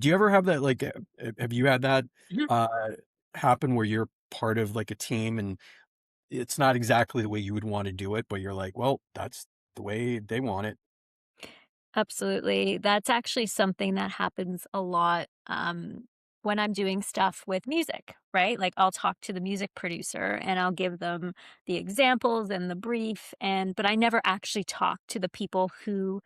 Do you ever have that, like, have you had that, Mhm. uh, happen where you're part of, like, a team and it's not exactly the way you would wanna do it, but you're like, "Well, that's the way they want it." Absolutely. That's actually something that happens a lot, when I'm doing stuff with music, right? Like, I'll talk to the music producer and I'll give them the examples and the brief, but I never actually talk to the people who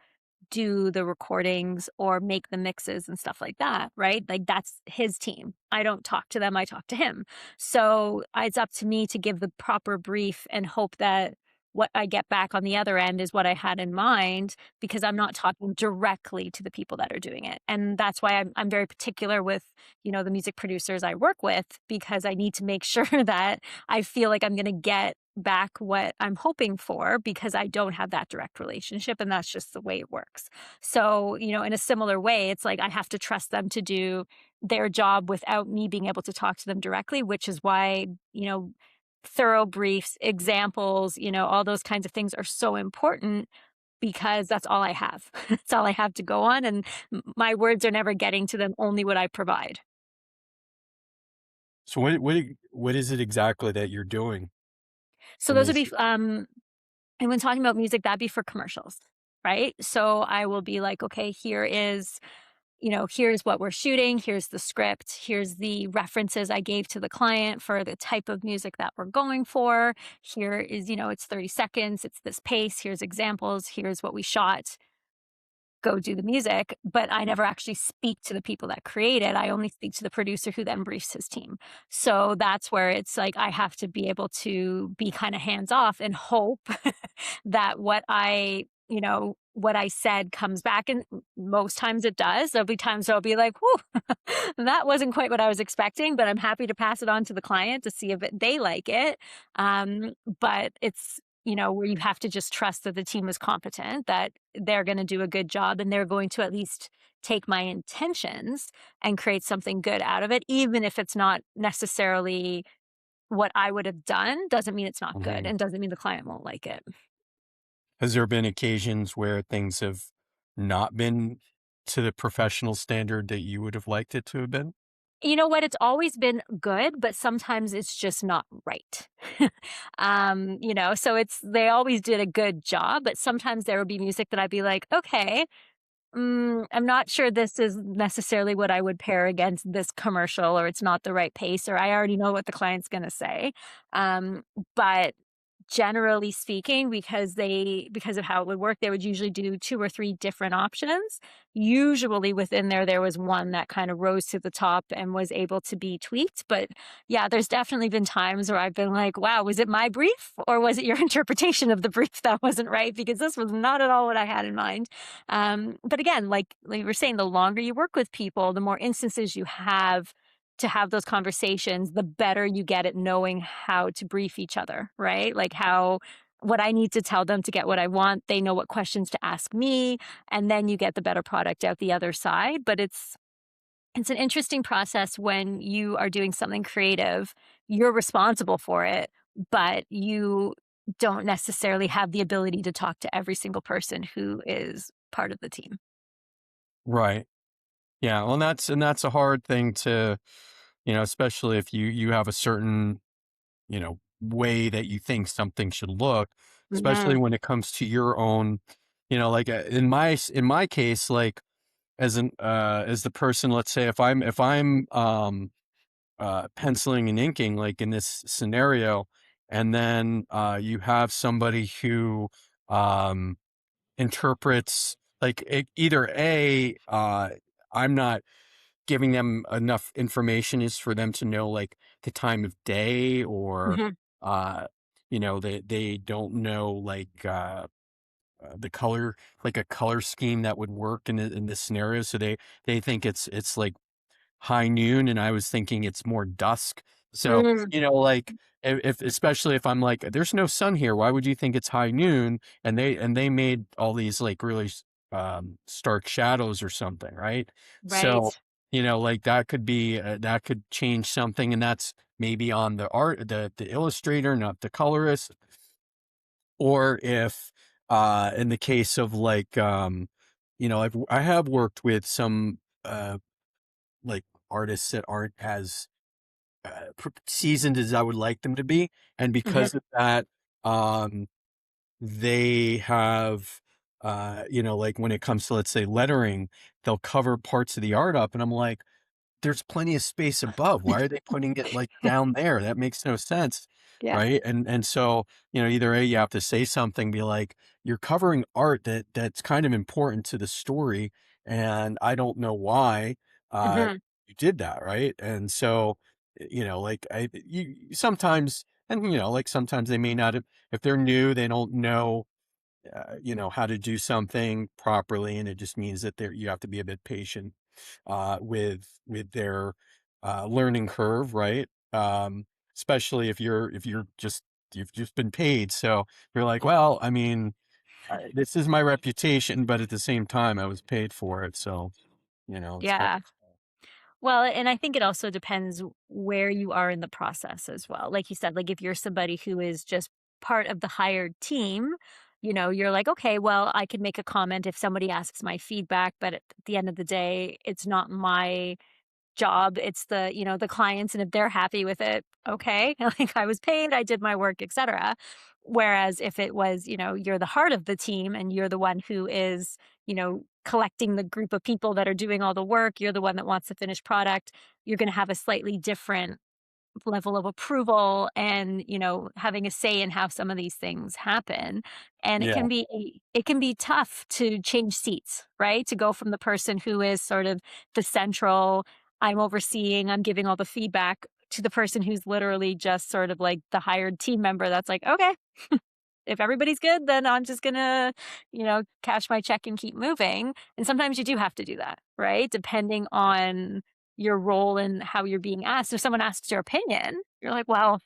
do the recordings or make the mixes and stuff like that, right? Like, that's his team. I don't talk to them, I talk to him. So, it's up to me to give the proper brief and hope that what I get back on the other end is what I had in mind, because I'm not talking directly to the people that are doing it. And that's why I'm very particular with, the music producers I work with, because I need to make sure that I feel like I'm gonna get back what I'm hoping for, because I don't have that direct relationship, and that's just the way it works. So, in a similar way, it's like I have to trust them to do their job without me being able to talk to them directly, which is why, thorough briefs, examples, all those kinds of things are so important, because that's all I have. That's all I have to go on, and my words are never getting to them, only what I provide. So what is it exactly that you're doing? So And those would be is and when talking about music, that'd be for commercials, right? So I will be like, okay, here's what we're shooting, here's the script, here's the references I gave to the client for the type of music that we're going for. Here is, it's 30 seconds, it's this pace, here's examples, here's what we shot. Go do the music, but I never actually speak to the people that create it. I only speak to the producer who then briefs his team. So that's where it's like I have to be able to be kind of hands off and hope that what I said comes back. And most times it does. There'll be times I'll be like, whew, that wasn't quite what I was expecting, but I'm happy to pass it on to the client to see if they like it. But it's, where you have to just trust that the team is competent, that they're going to do a good job, and they're going to at least take my intentions and create something good out of it, even if it's not necessarily what I would have done. Doesn't mean it's not good, Mhm. and doesn't mean the client won't like it. Has there been occasions where things have not been to the professional standard that you would have liked it to have been? You know what? It's always been good, but sometimes it's just not right. So they always did a good job, but sometimes there would be music that I'd be like, okay, I'm not sure this is necessarily what I would pair against this commercial, or it's not the right pace, or I already know what the client's going to say. But generally speaking, because of how it would work, they would usually do two or three different options. Usually within there was one that kind of rose to the top and was able to be tweaked. But yeah, there's definitely been times where I've been like, wow, was it my brief, or was it your interpretation of the brief that wasn't right? Because this was not at all what I had in mind. But again, like you were saying, the longer you work with people, the more instances you have to have those conversations, the better you get at knowing how to brief each other, right? Like what I need to tell them to get what I want. They know what questions to ask me, and then you get the better product out the other side. But it's an interesting process when you are doing something creative. You're responsible for it, but you don't necessarily have the ability to talk to every single person who is part of the team. Right. Yeah, well, that's a hard thing to, especially if you have a certain, way that you think something should look, especially Mhm. when it comes to your own, like, in my case, like, as the person, let's say if I'm penciling and inking, like in this scenario, and then you have somebody who um interprets, like, either I'm not giving them enough information is for them to know, like, the time of day, or Mhm. uh they don't know, like, the color, like a color scheme that would work in this scenario, so they think it's like high noon, and I was thinking it's more dusk. So, Mm. like, if especially if I'm like, "There's no sun here, why would you think it's high noon?" And they made all these, like, really stark shadows or something, right? Right. So, like, that could change something, and that's maybe on the illustrator, not the colorist. Or if, in the case of, like, I have worked with some like artists that aren't as seasoned as I would like them to be, and Mhm. because of that, um, they have, like when it comes to, let's say, lettering, they'll cover parts of the art up, and I'm like, there's plenty of space above. Why are they putting it like down there? That makes no sense, Yeah. right? And so, either A, you have to say something, be like, you're covering art that's kind of important to the story, and I don't know why Mhm. you did that, right? And so, like sometimes, and like sometimes they may not have, if they're new, they don't know how to do something properly, and it just means that you have to be a bit patient with their learning curve, right? Especially if you've just been paid, so you're like, well, I mean, this is my reputation, but at the same time, I was paid for it, so it's hard. Yeah. Well, and I think it also depends where you are in the process as well. Like you said, like if you're somebody who is just part of the hired team, you're like, okay, well, I could make a comment if somebody asks my feedback, but at the end of the day, it's not my job. It's the clients, and if they're happy with it, okay. Like I was paid, I did my work, etc. Whereas if it was, you're the heart of the team and you're the one who is, collecting the group of people that are doing all the work, you're the one that wants the finished product, you're going to have a slightly different level of approval and having a say in how some of these things happen. And it Yeah, can be tough to change seats, right? To go from the person who is sort of the central, I'm overseeing, I'm giving all the feedback, to the person who's literally just sort of like the hired team member that's like, okay, if everybody's good, then I'm just gonna, cash my check and keep moving. And sometimes you do have to do that, right? Depending on your role and how you're being asked. If someone asks your opinion, you're like, well,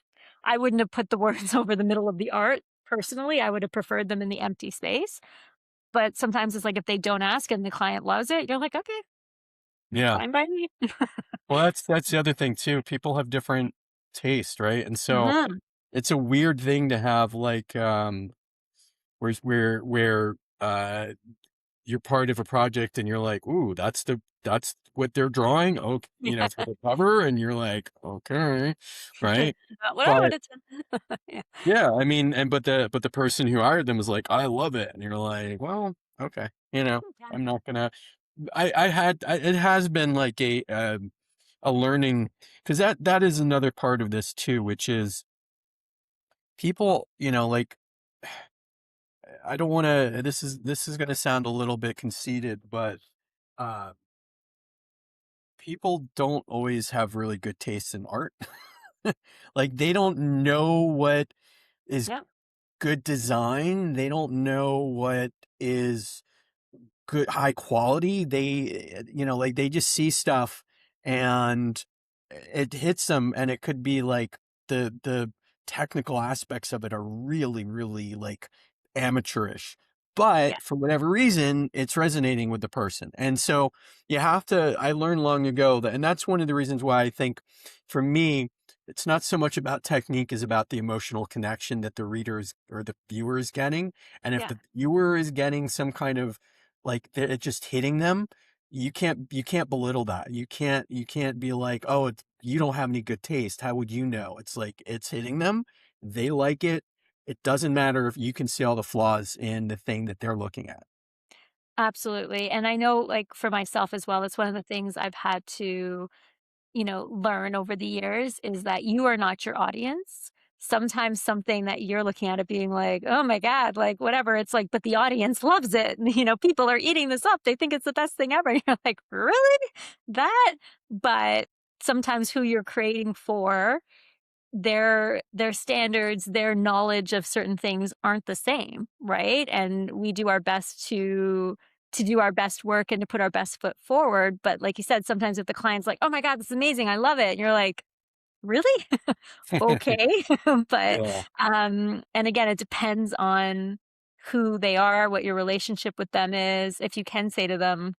I wouldn't have put the words over the middle of the art personally. I would have preferred them in the empty space. But sometimes it's like if they don't ask and the client loves it, you're like, okay, yeah. fine by me. Well, that's the other thing too. People have different taste, right? And so Hmm. it's a weird thing to have, like, where you're part of a project and you're like, "Ooh, that's what they're drawing? Okay," Yeah. for the cover, and you're like, "Okay," right? Not what I would But have done. Yeah. yeah, I mean, but the person who hired them was like, "I love it," and you're like, "Well, okay," Yeah. I'm not gonna. It has been like a learning, because that is another part of this too, which is people, like, I don't want to. This is going to sound a little bit conceited, but uh, people don't always have really good taste in art. Like they don't know what is Yeah. good design. They don't know what is good high quality. They, like they just see stuff and it hits them, and it could be like the technical aspects of it are really, really like amateurish. Yeah. But for whatever reason, it's resonating with the person. And so you have to, I learned long ago that, and that's one of the reasons why I think for me, it's not so much about technique as about the emotional connection that the readers or the viewer is getting. And if Yeah. the viewer is getting some kind of like it just hitting them, you can't belittle that. You can't be like, oh, you don't have any good taste. How would you know? It's like it's hitting them. They like it. It doesn't matter if you can see all the flaws in the thing that they're looking at. Absolutely. And I know, like, for myself as well, it's one of the things I've had to, learn over the years is that you are not your audience. Sometimes something that you're looking at it being like, oh my God, like whatever. It's like, but the audience loves it. And, people are eating this up. They think it's the best thing ever. And you're like, really? That? But sometimes who you're creating for, their standards, their knowledge of certain things aren't the same, right? And we do our best to do our best work and to put our best foot forward. But like you said, sometimes if the client's like, "Oh my God, this is amazing, I love it," and you're like, "Really? Okay." But Yeah. and again, it depends on who they are, what your relationship with them is. If you can say to them,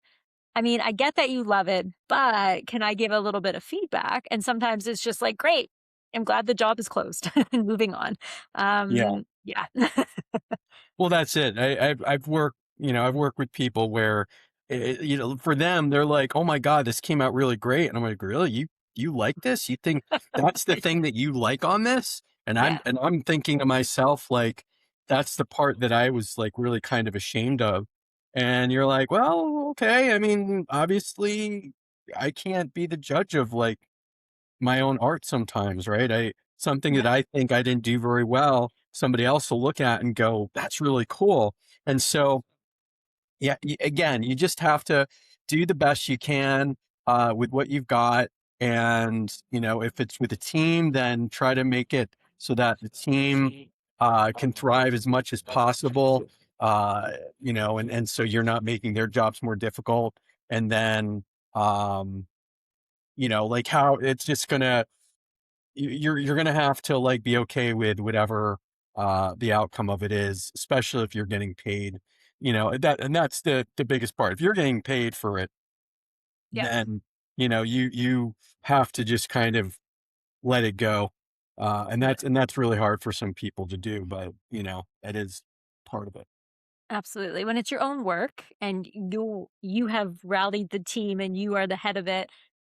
I mean, I get that you love it, but can I give a little bit of feedback? And sometimes it's just like, great, I'm glad the job is closed and moving on. Yeah. Yeah. Well, that's it. I've worked with people where for them, they're like, "Oh my God, this came out really great." And I'm like, "Really? You like this? You think that's the thing that you like on this?" Yeah, And I'm thinking to myself, like, that's the part that I was like really kind of ashamed of. And you're like, well, okay. I mean, obviously I can't be the judge of like my own art sometimes, right? Something that yeah, I think I didn't do very well, somebody else will look at and go, "That's really cool." And so yeah, again, you just have to do the best you can with what you've got, and if it's with a team, then try to make it so that the team can thrive as much as possible. Uh, and so you're not making their jobs more difficult, and then um, like how it's just gonna you're gonna have to like be okay with whatever the outcome of it is, especially if you're getting paid. And that's the biggest part. If you're getting paid for it, yep, then you have to just kind of let it go. yep. And that's really hard for some people to do, but it is part of it. Absolutely. When it's your own work and you have rallied the team and you are the head of it,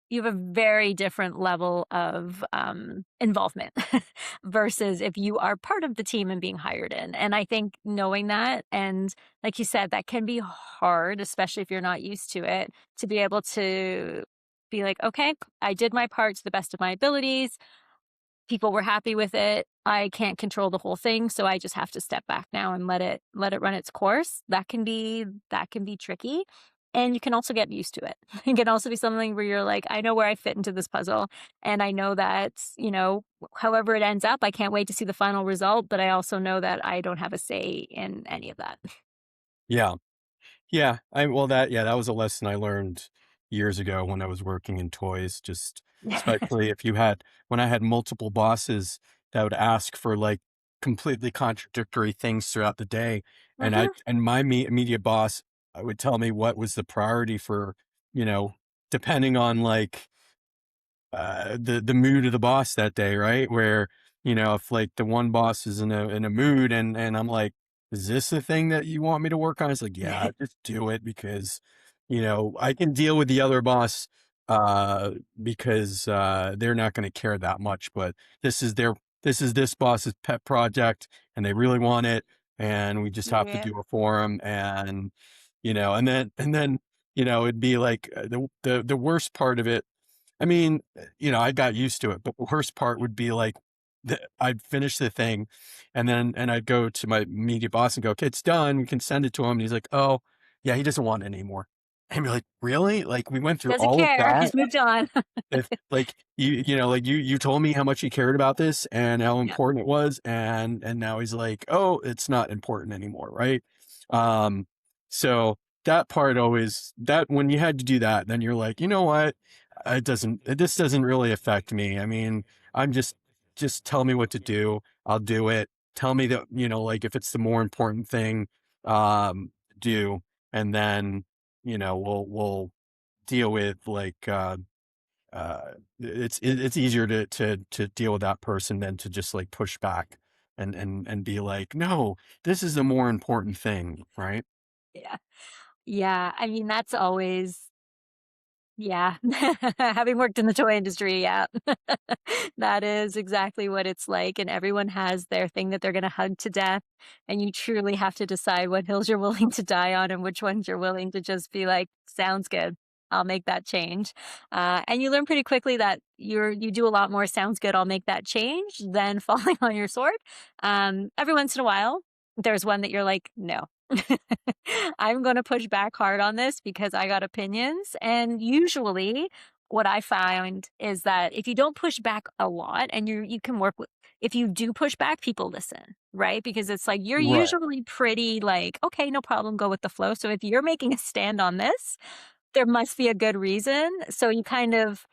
you have a very different level of involvement versus if you are part of the team and being hired in. And I think knowing that, and like you said, that can be hard, especially if you're not used to it, to be able to be like, okay, I did my part to the best of my abilities. People were happy with it. I can't control the whole thing, so I just have to step back now and let it run its course. That can be tricky, and you can also get used to it. It can also be something where you're like, "I know where I fit into this puzzle, and I know that, however it ends up, I can't wait to see the final result, but I also know that I don't have a say in any of that." Yeah. Yeah, that was a lesson I learned years ago when I was working in toys, just especially if you had when I had multiple bosses that would ask for, like, completely contradictory things throughout the day, Mhm. and my immediate boss would tell me what was the priority for, you know, depending on, like, the mood of the boss that day, right? Where, if like the one boss is in a mood and I'm like, is this the thing that you want me to work on? It's like, yeah, just do it because, I can deal with the other boss because they're not going to care that much, but this is this boss's pet project and they really want it and we just have to Yeah. do it for them. And, and then, it'd be like the worst part of it. I mean, I got used to it, but the worst part would be like I'd finish the thing and I'd go to my media boss and go, "Okay, it's done. We can send it to him." And he's like, "Oh, yeah, he doesn't want it anymore." And you're like, "Really? Like we went through Doesn't all of care. that? He's moved on. If like like you told me how much he cared about this and how Yeah. important it was and now he's like, "Oh, it's not important anymore." Right? Um so that part always that when you had to do that, then you're like, "You know what? This doesn't really affect me. I mean, I'm just tell me what to do. I'll do it. Tell me that, like if it's the more important thing, do and then, we'll deal with like it's easier to deal with that person than to just like push back and be like, no, this is a more important thing, right? Yeah. Yeah. I mean, that's always yeah. Having worked in the toy industry, yeah. That is exactly what it's like, and everyone has their thing that they're gonna hug to death, and you truly have to decide what hills you're willing to die on and which ones you're willing to just be like, "Sounds good. I'll make that change." And you learn pretty quickly that you do a lot more "sounds good, I'll make that change" than falling on your sword. Every once in a while, there's one that you're like, "No." I'm gonna push back hard on this because I got opinions. And usually what I find is that if you don't push back a lot and you can work with if you do push back, people listen, right? Because it's like you're Right. usually pretty like, okay, no problem, go with the flow. So if you're making a stand on this, there must be a good reason. So you kind of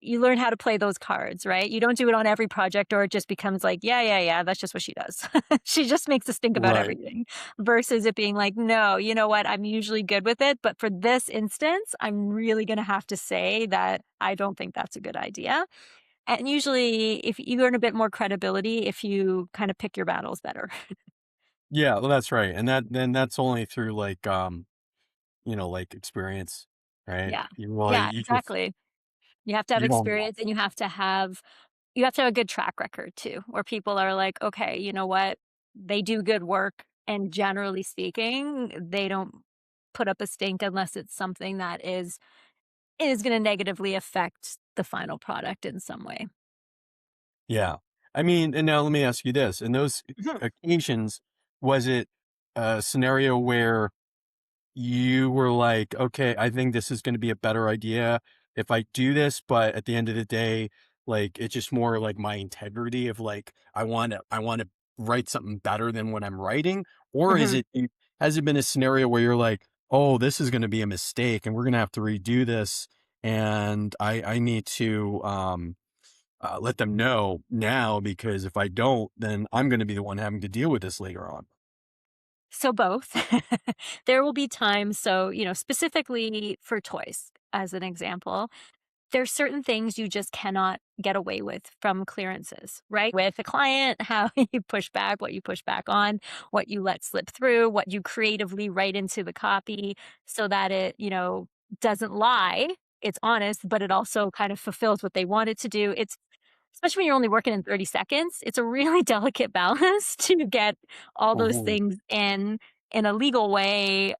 you learn how to play those cards, right? You don't do it on every project or it just becomes like, yeah, yeah, yeah, that's just what she does. She just makes us think about Right. everything versus it being like, no, you know what? I'm usually good with it, but for this instance, I'm really going to have to say that I don't think that's a good idea. And usually if you earn a bit more credibility if you kind of pick your battles better. Yeah, well, that's right. And that's only through like like experience, right? Yeah. You well, Yeah, you just exactly. You have to have you don't know. experience and you have to have a good track record too, where people are like, "Okay, you know what? They do good work, and generally speaking, they don't put up a stink unless it's something that is gonna negatively affect the final product in some way." Yeah. I mean, and now let me ask you this: in those Mhm, occasions, was it a scenario where you were like, "Okay, I think this is gonna be a better idea if I do this," but at the end of the day, like, it's just more like my integrity of, like, I wanna write something better than what I'm writing? Or is mhm. it has it been a scenario where you're like, "Oh, this is gonna be a mistake, and we're gonna have to redo this, and I need to, let them know now, because if I don't, then I'm gonna be the one having to deal with this later on." So both. There will be times specifically for toys, as an example, there's certain things you just cannot get away with from clearances, right? With a client, how you push back, what you push back on, what you let slip through, what you creatively write into the copy so that it doesn't lie. It's honest, but it also kind of fulfills what they want it to do. It's especially when you're only working in 30 seconds, it's a really delicate balance to get all those Mhm. things in a legal way,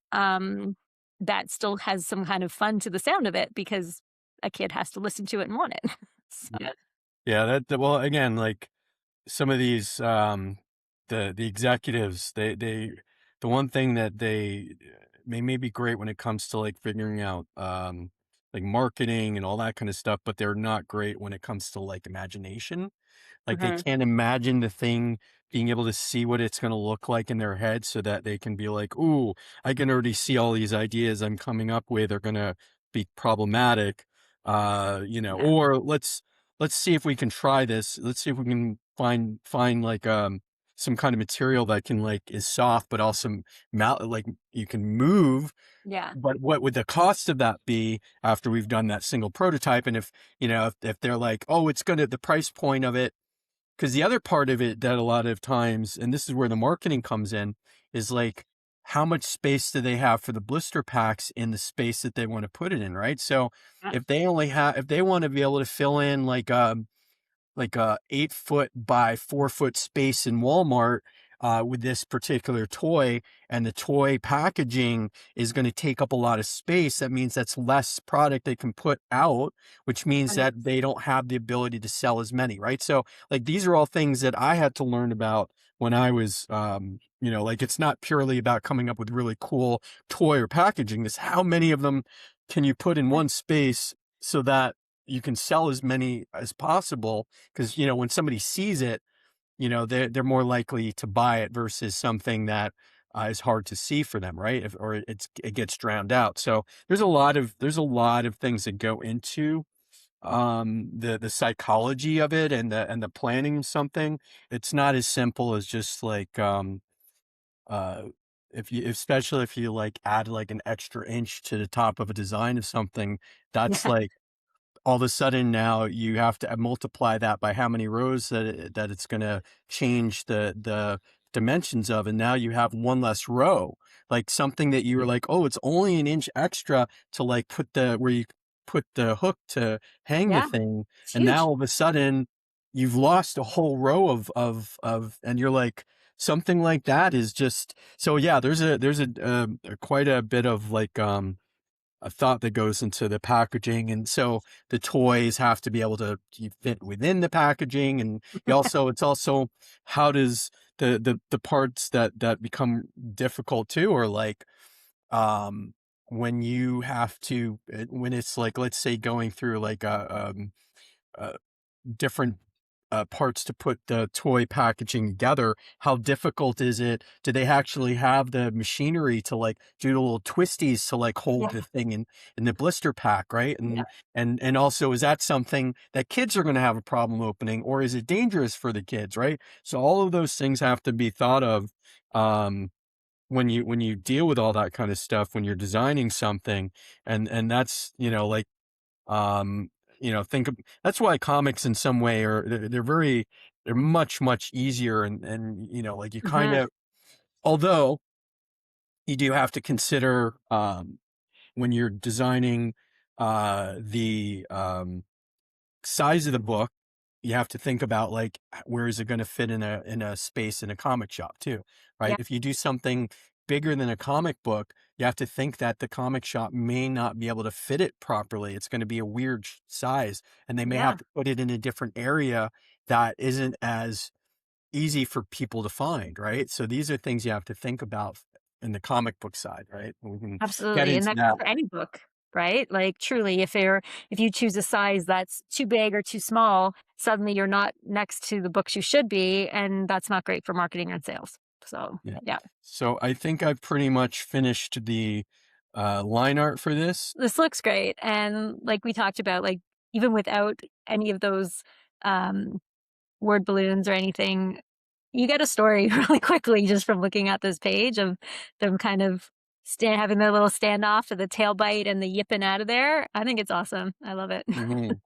that still has some kind of fun to the sound of it because a kid has to listen to it and want it. So Yeah. Yeah, well, again, like, some of these, the executives, the one thing that they may be great when it comes to, like, figuring out, like, marketing and all that kinda stuff, but they're not great when it comes to, like, imagination. Like, they mhm, can't imagine the thing, being able to see what it's gonna look like in their head so that they can be like, "Ooh, I can already see all these ideas I'm coming up with are gonna be problematic." yeah, Or let's see if we can try this. Let's see if we can find like, some kind of material that can, like, is soft, but also like, you can move, yeah, but what would the cost of that be after we've done that single prototype? And if they're like, "Oh, it's gonna the price point of it," because the other part of it that a lot of times, and this is where the marketing comes in, is like, how much space do they have for the blister packs in the space that they want to put it in, right? So yeah, if they want to be able to fill in like a 8 foot by 4 foot space in Walmart, with this particular toy, and the toy packaging is going to take up a lot of space. That means that's less product they can put out, which means that 100%. they don't have the ability to sell as many, right? So, like, these are all things that I had to learn about when I was, like, it's not purely about coming up with really cool toy or packaging. This how many of them can you put in one space so that you can sell as many as possible, because when somebody sees it, they're more likely to buy it versus something that is hard to see for them, right? Or it gets drowned out. So there's a lot of things that go into the psychology of it, and the planning of something. It's not as simple as just like, uh if you especially if you like add like an extra inch to the top of a design of something, that's Yeah, like, all of a sudden now you have to multiply that by how many rows that it's gonna change the dimensions of, and now you have one less row. Like, something that you were like, "Oh, it's only an inch extra to, like, put the where you put the hook to hang the yeah, thing," it's and now huge. all of a sudden, you've lost a whole row and you're like, something like that is just so, yeah, quite a bit of, like, a thought that goes into the packaging, and so the toys have to be able to fit within the packaging, and it's also, how does the parts that become difficult too, or like, when you have to when it's like, let's say, going through like a different parts to put the toy packaging together. How difficult is it? Do they actually have the machinery to, like, do the little twisties to, like, hold Yeah, the thing in the blister pack, right? yeah, And also, is that something that kids are going to have a problem opening, or is it dangerous for the kids, right? So all of those things have to be thought of, um, when you deal with all that kind of stuff when you're designing something, and that's, like, um, think of that's why comics in some way are they're much, much easier, and, like, you kind mhm, of although you do have to consider, when you're designing the size of the book, you have to think about like where is it going to fit in a space in a comic shop too, right? Yeah, If you do something bigger than a comic book, you have to think that the comic shop may not be able to fit it properly. It's going to be a weird size, and they may have yeah. to put it in a different area that isn't as easy for people to find, right? So these are things you have to think about in the comic book side, right? We can get Absolutely, and into that goes that. for any book, right? Like, truly, if you choose a size that's too big or too small, suddenly you're not next to the books you should be, and that's not great for marketing and sales. So, Yeah. yeah. So I think I've pretty much finished the line art for this. This looks great, and like we talked about, like, even without any of those, um, word balloons or anything, you get a story really quickly just from looking at this page of them kind of having their little standoff for the tail bite and the yipping out of there. I think it's awesome. I love it. Mhm.